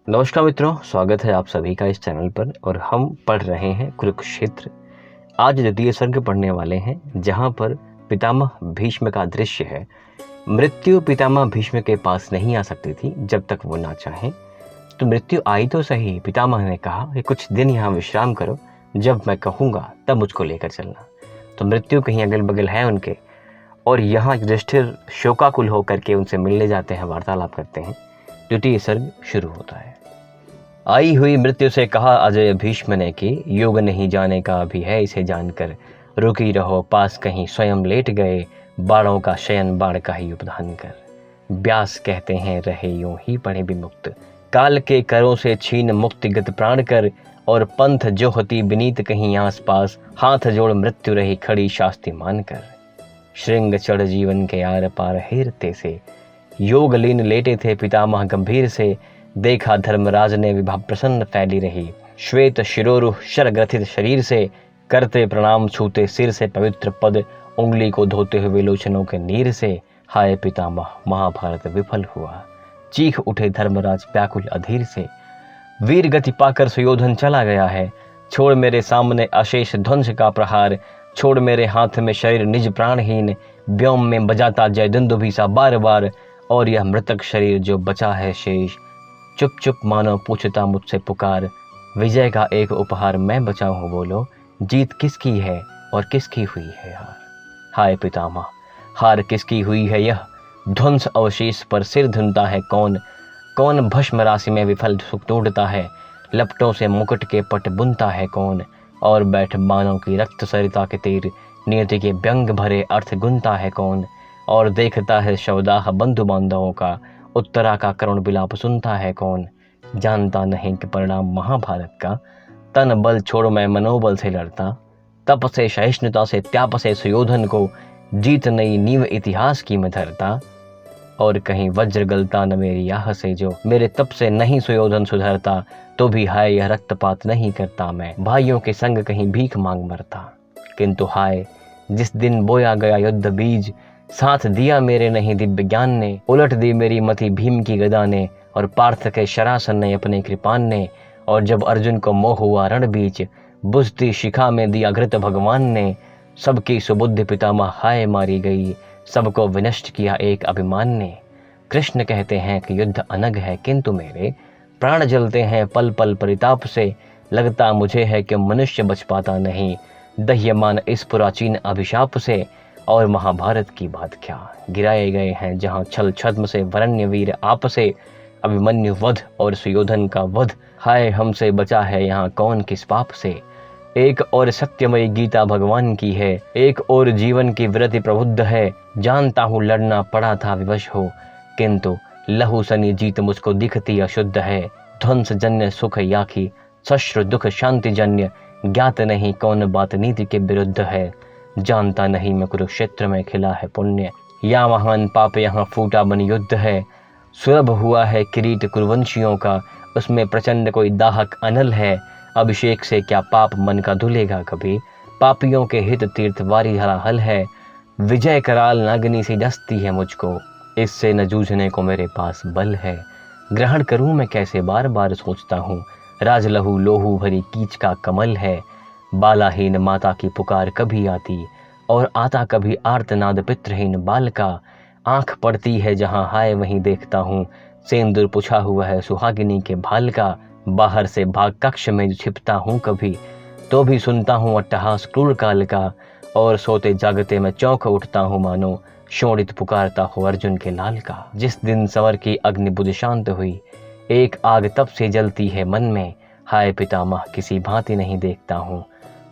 नमस्कार मित्रों, स्वागत है आप सभी का इस चैनल पर। और हम पढ़ रहे हैं कुरुक्षेत्र। आज द्वितीय सर्ग पढ़ने वाले हैं, जहां पर पितामह भीष्म का दृश्य है। मृत्यु पितामह भीष्म के पास नहीं आ सकती थी जब तक वो ना चाहें। तो मृत्यु आई तो सही, पितामह ने कहा कि कुछ दिन यहाँ विश्राम करो, जब मैं कहूँगा तब मुझको लेकर चलना। तो मृत्यु कहीं अगल बगल है उनके, और यहाँ युधिष्ठिर शोकाकुल होकर के उनसे मिलने जाते हैं, वार्तालाप करते हैं। द्वितीय सर्ग शुरू होता है। आई हुई मृत्यु से कहा अजय भीष्म ने कि योग नहीं जाने का अभी है इसे जानकर, रुकी रहो पास कहीं स्वयं लेट गए, बाणों का शयन बाण का ही उपधान कर। व्यास कहते हैं रहे यूं ही पढ़े विमुक्त, काल के करों से छीन मुक्तिगत प्राण कर, और पंथ जो होती विनीत कहीं आस पास, हाथ जोड़ मृत्यु रही खड़ी शास्ति मान कर। श्रृंग चढ़ जीवन के आर पार हेरते से, योग लीन लेटे थे पितामह गंभीर से, देखा धर्मराज ने विभा प्रसन्न फैली रही, श्वेत शिरोरुह शरग्रथित शरीर से, करते प्रणाम छूते सिर से पवित्र पद, उंगली को धोते हुए लोचनों के नीर से। हाय पितामह महाभारत विफल हुआ, चीख उठे धर्मराज व्याकुल अधीर से। वीर गति पाकर सुयोधन चला गया है, छोड़ मेरे सामने अशेष ध्वंस का प्रहार, छोड़ मेरे हाथ में शरीर निज प्राणहीन, व्योम में बजाता जय दुंदुभि सा बार बार। और यह मृतक शरीर जो बचा है शेष, चुप चुप मानो पूछता मुझसे पुकार, विजय का एक उपहार मैं बचाऊं हूँ बोलो, जीत किसकी है और किसकी हुई है हार। हाय पितामह हार किसकी हुई है यह, ध्वंस अवशेष पर सिर धुनता है कौन, कौन भस्म राशि में विफल सुख तोड़ता है, लपटों से मुकुट के पट बुनता है कौन, और बैठ बाणों की रक्त सरिता के तीर, नियति के व्यंग भरे अर्थ गुनता है कौन, और देखता है शवदाह बंधु बांधवों का, उत्तरा का करुण विलाप सुनता है कौन। जानता नहीं कि परिणाम महाभारत का, तन बल छोड़ मैं मनोबल से लड़ता, तप से सहिष्णुता से त्याप से सुयोधन को, जीत नई नींव इतिहास की मैं धरता, और कहीं वज्र गलता न मेरी याह से जो, मेरे तप से नहीं सुयोधन सुधरता, तो भी हाय यह रक्तपात नहीं करता मैं, भाइयों के संग कहीं भीख मांग मरता। किंतु हाय जिस दिन बोया गया युद्ध बीज, साथ दिया मेरे नहीं दिव्य ज्ञान ने, उलट दी मेरी मति भीम की गदा ने, और पार्थ के शरासन ने अपने कृपान ने, और जब अर्जुन को मोह हुआ रण बीच, बुझती शिखा में दिया घृत भगवान ने, सबकी सुबुद्धि पितामह हाय मारी गई, सबको विनष्ट किया एक अभिमान ने। कृष्ण कहते हैं कि युद्ध अनग है, किंतु मेरे प्राण जलते हैं पल पल परिताप से, लगता मुझे है कि मनुष्य बच पाता नहीं, दह्यमान इस पुराचीन अभिशाप से। और महाभारत की बात क्या, गिराए गए हैं जहां छल छद्म से वरण्य वीर आप से, अभिमन्यु वध और सुयोधन का वध, हाय हमसे बचा है यहाँ कौन किस पाप से। एक और सत्यमयी गीता भगवान की है, एक और जीवन की व्रति प्रबुद्ध है, जानता हूँ लड़ना पड़ा था विवश हो, किंतु लहू सनी जीत मुझको दिखती अशुद्ध है, ध्वंस जन्य सुख याखी सश्रु दुख शांति जन्य, ज्ञात नहीं कौन बात नीति के विरुद्ध है, जानता नहीं मैं कुरुक्षेत्र में खिला है पुण्य, या महान पाप यहाँ फूटा बन युद्ध है, सुलभ हुआ है किरीट कुरुवंशियों का, उसमें प्रचंड कोई दाहक अनल है, अभिषेक से क्या पाप मन का धुलेगा कभी, पापियों के हित तीर्थ वारी हरा हल है, विजय कराल नागनी सी डसती है मुझको, इससे न जूझने को मेरे पास बल है, ग्रहण करूं मैं कैसे बार बार सोचता हूँ, राज लहू लोहू भरी कीच का कमल है, बालाहीन माता की पुकार कभी आती, और आता कभी आर्तनाद पितृहीन बाल का, आंख पड़ती है जहां हाय वहीं देखता हूँ, सेंदूर पुछा हुआ है सुहागिनी के भाल का, बाहर से भाग कक्ष में छिपता हूँ कभी, तो भी सुनता हूँ अट्टहास क्रूर काल का, और सोते जागते मैं चौंक उठता हूँ मानो, शोणित पुकारता हो अर्जुन के लाल का। जिस दिन संवर की अग्नि बुझ शांत हुई, एक आग तब से जलती है मन में, हाय पितामह किसी भांति नहीं देखता हूँ,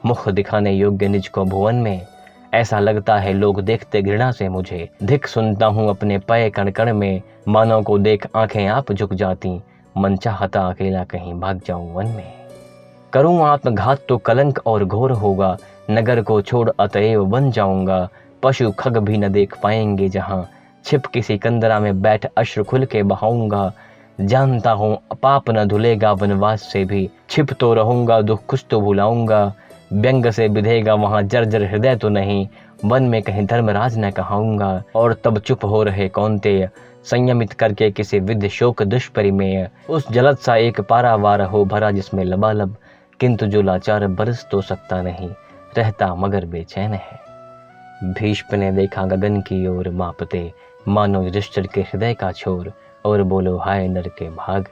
मुख दिखाने योग्य निज को भुवन में, ऐसा लगता है लोग देखते घृणा से मुझे, धिक सुनता हूँ अपने पय कण कण में, मानव को देख आंखें आप झुक जाती, मन चाहता अकेला कहीं भाग जाऊं वन में। करूं आत्मघात तो कलंक और घोर होगा, नगर को छोड़ अतएव बन जाऊंगा, पशु खग भी न देख पाएंगे जहां, छिप किसी कंदरा में बैठ अश्रु खुल के बहाऊंगा, जानता हूँ पाप न धुलेगा वनवास से भी, छिप तो रहूंगा दुख कुछ तो भुलाऊंगा, व्यंग से विधेगा वहां जर्जर हृदय तो नहीं, वन में कहीं धर्मराज न कहाऊंगा, और तब चुप हो रहे कौन्तेय संयमित करके किसी विध शोक दुष्परिमेय, उस जलद सा एक पारावार हो भरा जिसमें लबालब, किंतु जो लाचार बरस तो सकता नहीं, रहता मगर बेचैन है। भीष्म ने देखा गगन की ओर मापते, मानो युधिष्ठिर के हृदय का छोर, और बोलो हाय नर के भाग,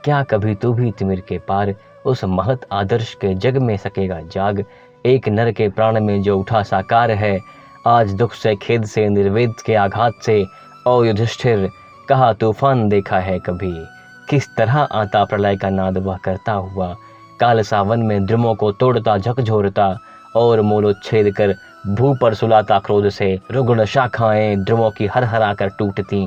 क्या कभी तू भी तिमिर के पार उस महत आदर्श के जग में सकेगा जाग। एक नर के प्राण में जो उठा साकार है, आज दुख से खेद से निर्वेद के आघात से, ओ युधिष्ठिर कहा तूफान देखा है कभी, किस तरह आता प्रलय का नाद वह करता हुआ, काल सावन में द्रुमों को तोड़ता झकझोरता, और मूलोच्छेद कर भू पर सुलाता क्रोध से। रुग्ण शाखाएं द्रुमों की हर हरा कर टूटती,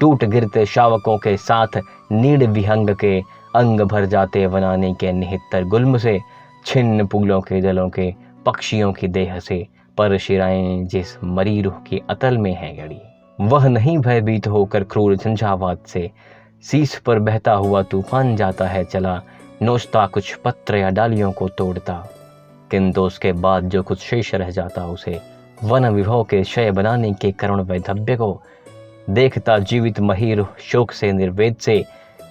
टूट गिरते शावकों के साथ नीड विहंग के, अंग भर जाते वनाने के निहितर गुल्म से, छिन्न फूलों के दलों के पक्षियों की देह से, पर शिराएं जिस मरी रूह की अतल में है गड़ी, वह नहीं भयभीत होकर क्रूर झंझावात से। शीश पर बहता हुआ तूफान जाता है चला, नोचता कुछ पत्र या डालियों को तोड़ता, किंतु उसके बाद जो कुछ शेष रह जाता उसे वन विभव के क्षय बनाने के करुण वैधव्य को देखता जीवित महीर शोक से निर्वेद से,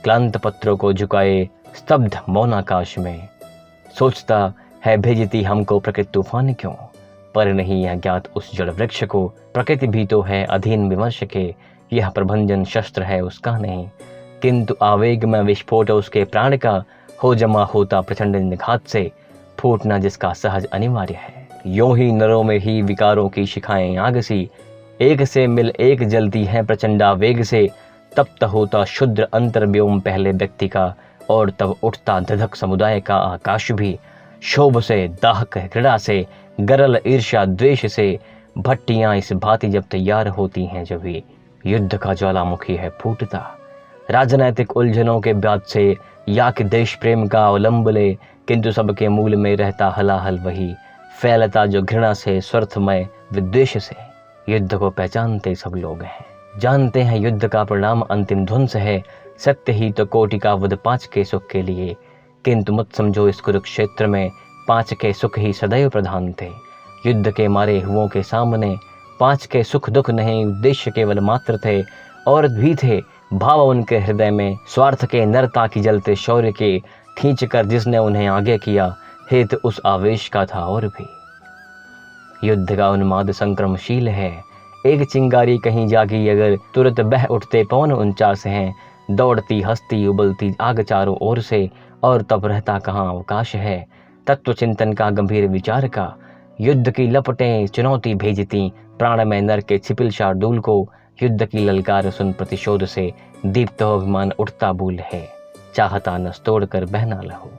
क्लांत पत्रों को झुकाए स्तब्ध मौन आकाश में, सोचता है भेजती हमको प्रकृति तूफान क्यों, पर नहीं यह ज्ञात उस जड़ वृक्ष को, प्रकृति भी तो है अधीन विमर्श के, यह प्रभंजन शस्त्र है उसका नहीं, किंतु आवेग में विस्फोट उसके प्राण का, हो जमा होता प्रचंड निघात से, फूटना जिसका सहज अनिवार्य है। यूं ही नरों में ही विकारों की शिखाएं आग सी, एक से मिल एक जलती हैं प्रचंडा वेग से, तप्त होता शुद्र अंतर्व्योम पहले व्यक्ति का, और तब उठता धधक समुदाय का आकाश भी, शोभ से दाहक क्रीड़ा से, गरल ईर्ष्या द्वेष से, भट्टियां इस भांति जब तैयार होती हैं जब भी युद्ध का ज्वालामुखी है फूटता। राजनैतिक उलझनों के ब्याज से या कि देश प्रेम का अवलंबले, किंतु सबके मूल में रहता हलाहल वही, फैलता जो घृणा से स्वार्थमय विद्वेष से। युद्ध को पहचानते सब लोग हैं, जानते हैं युद्ध का परिणाम अंतिम ध्वंस है, सत्य ही तो कोटि का वध 5 के सुख के लिए, किंतु मत समझो इस कुरुक्षेत्र में 5 के सुख ही सदैव प्रधान थे। युद्ध के मारे हुओं के सामने 5 के सुख दुख नहीं, उद्देश्य केवल मात्र थे, और भी थे भाव उनके हृदय में, स्वार्थ के नरता की जलते शौर्य के, खींच कर जिसने उन्हें आगे किया, हेतु उस आवेश का था और भी। युद्ध का उन्माद संक्रमशील है, एक चिंगारी कहीं जागी अगर, तुरंत बह उठते पवन 49 हैं, दौड़ती हंसती उबलती आग चारों ओर से, और तब रहता कहाँ अवकाश है तत्व चिंतन का गंभीर विचार का। युद्ध की लपटें चुनौती भेजती प्राण में नर के छिपिल शार्दूल को, युद्ध की ललकार सुन प्रतिशोध से दीप्त अभिमान उठता भूल है, चाहता नस तोड़ कर बहना लहो,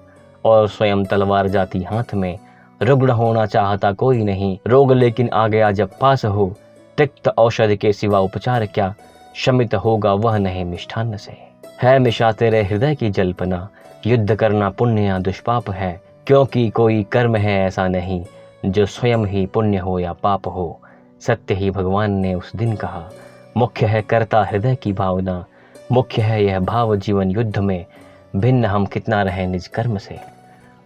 और स्वयं तलवार जाती हाथ में, रुग्ण होना चाहता कोई नहीं, रोग लेकिन आ गया जब पास हो, तिक्त औषधि के सिवा उपचार क्या, शमित होगा वह नहीं मिष्ठान्न से। है मिशा तेरे हृदय की जल्पना, युद्ध करना पुण्य या दुष्पाप है, क्योंकि कोई कर्म है ऐसा नहीं जो स्वयं ही पुण्य हो या पाप हो। सत्य ही भगवान ने उस दिन कहा, मुख्य है कर्ता हृदय की भावना, मुख्य है यह भाव जीवन युद्ध में, भिन्न हम कितना रहे निज कर्म से।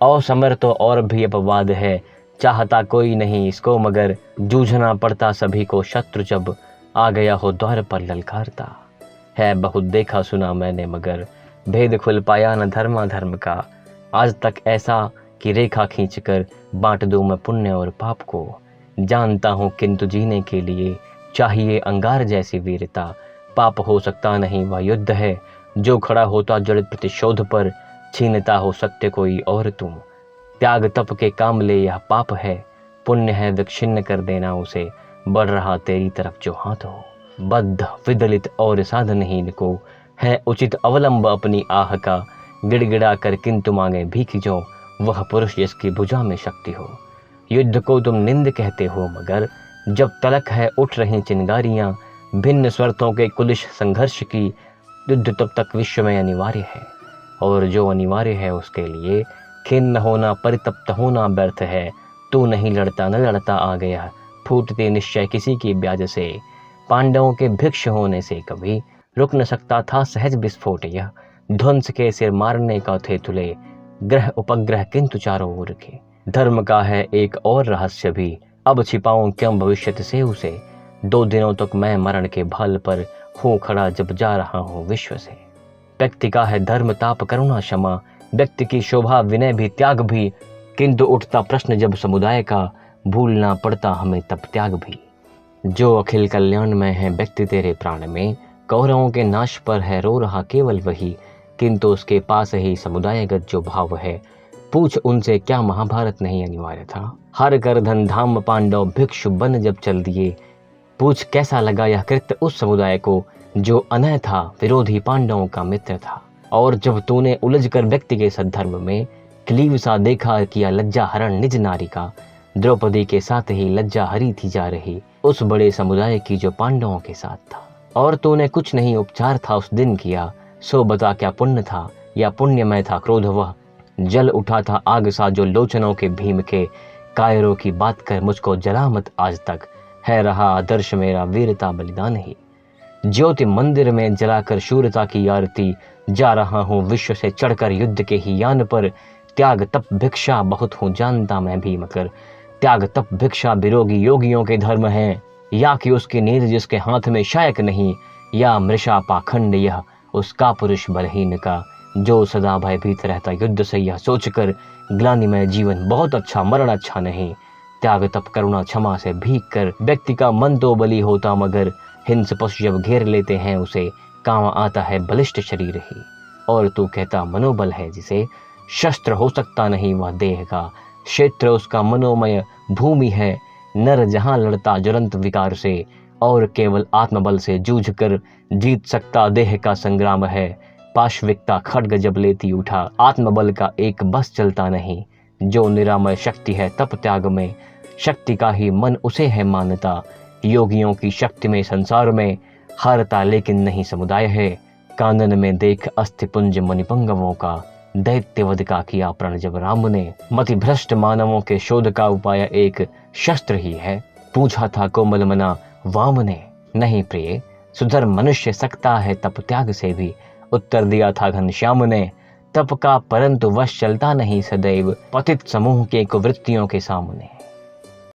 असमर तो और भी अपवाद है, चाहता कोई नहीं इसको मगर, जूझना पड़ता सभी को शत्रु जब आ गया हो द्वार पर ललकारता। है बहुत देखा सुना मैंने मगर, भेद खुल पाया न धर्माधर्म का, आज तक ऐसा कि रेखा खींचकर बांट दूं मैं पुण्य और पाप को। जानता हूँ किंतु जीने के लिए चाहिए अंगार जैसी वीरता, पाप हो सकता नहीं वह युद्ध है, जो खड़ा होता जड़ित प्रतिशोध पर, छीनता हो सत्य कोई और तुम। त्याग तप के काम ले यह पाप है, पुण्य है विच्छिन्न कर देना उसे, बढ़ रहा तेरी तरफ जो हाथ हो। बद्ध विदलित और साधनहीन को है उचित अवलंब अपनी आह का, गिड़गिड़ा कर किंतु मांगे भीख जो, वह पुरुष जिसकी भुजा में शक्ति हो। युद्ध को तुम निंद कहते हो मगर, जब तलक है उठ रही चिंगारियां, भिन्न स्वार्थों के कुलिश संघर्ष की, युद्ध तब तक विश्व में अनिवार्य है, और जो अनिवार्य है उसके लिए खिन्न होना परितप्त होना व्यर्थ है। तू नहीं लड़ता न लड़ता आ गया, फूटते निश्चय किसी की ब्याज से, पांडवों के भिक्ष होने से कभी रुक न सकता था सहज विस्फोट, यह ध्वंस के सिर मारने का थे तुले, ग्रह उपग्रह किंतु चारों ओर के। धर्म का है एक और रहस्य भी, अब छिपाऊं क्यों भविष्य से उसे, 2 दिनों तक मैं मरण के भाल पर हूँ खड़ा जब जा रहा हूँ विश्व से। व्यक्ति का है धर्म ताप करुणा क्षमा, व्यक्ति की शोभा विनय भी त्याग भी, किंतु उठता प्रश्न जब समुदाय का, भूलना पड़ता हमें तब त्याग भी। जो अखिल कल्याण में है व्यक्ति तेरे प्राण में, कौरवों के नाश पर है रो रहा केवल वही, किंतु उसके पास ही समुदायगत जो भाव है, पूछ उनसे क्या महाभारत नहीं अनिवार्य था। हर कर धन धाम पांडव भिक्षु बन जब चल दिए, पूछ कैसा लगा यह कृत्य उस समुदाय को, जो अनय था विरोधी पांडवों का मित्र था। और जब तूने उलझ कर व्यक्ति के सद्धर्म में, क्लीव सा देखा किया लज्जा हरण निज नारी का, द्रौपदी के साथ ही लज्जा हरी थी जा रही, उस बड़े समुदाय की जो पांडवों के साथ था। और तूने कुछ नहीं उपचार था उस दिन किया, सो बता क्या पुण्य था या पुण्यमय था क्रोध वह, जल उठा था आग सा जो लोचनों के भीम के, कायरों की बात कर मुझको जला मत आज तक, है रहा आदर्श मेरा वीरता बलिदान ही। ज्योति मंदिर में जलाकर शूरता की आरती, जा रहा हूँ विश्व से चढ़कर युद्ध के ही यान पर, त्याग तप भिक्षा बहुत हूँ जानता मैं भी मगर, त्याग तप भिक्षा विरोगी योगियों के धर्म है, या कि उसकी नींद जिसके हाथ में शायक नहीं, या मृषा पाखंड यह उसका पुरुष बलहीन का, जो सदा भयभीत रहता युद्ध से यह सोचकर, ग्लानि में जीवन बहुत अच्छा मरण अच्छा नहीं। त्याग तप करुणा क्षमा से भीग कर, व्यक्ति का मन तो बली होता मगर, हिंस पशु जब घेर लेते हैं उसे, काम आता है बलिष्ठ शरीर ही। और तू कहता मनोबल है जिसे, शस्त्र हो सकता नहीं वह देह का, क्षेत्र उसका मनोमय भूमि है, नर जहां लड़ता ज्वलंत विकार से, और केवल आत्मबल से जूझ कर जीत सकता देह का संग्राम है। पाश्विकता खड्ग जब लेती उठा, आत्मबल का एक बस चलता नहीं, जो निरामय शक्ति है तप त्याग में, शक्ति का ही मन उसे है मानता, योगियों की शक्ति में संसार में, हारता लेकिन नहीं समुदाय है। कानन में देख अस्थिपुंज मणिपंगवों का, दैत्यवध का किया प्रण जब राम ने, मति भ्रष्ट मानवों के शोध का उपाय एक शस्त्र ही है, पूछा था कोमल मना वाम ने। नहीं प्रिय, सुधर मनुष्य सकता है तप त्याग से भी, उत्तर दिया था घनश्याम ने, तप का परंतु वश चलता नहीं सदैव, पतित समूह के कुवृत्तियों के सामने।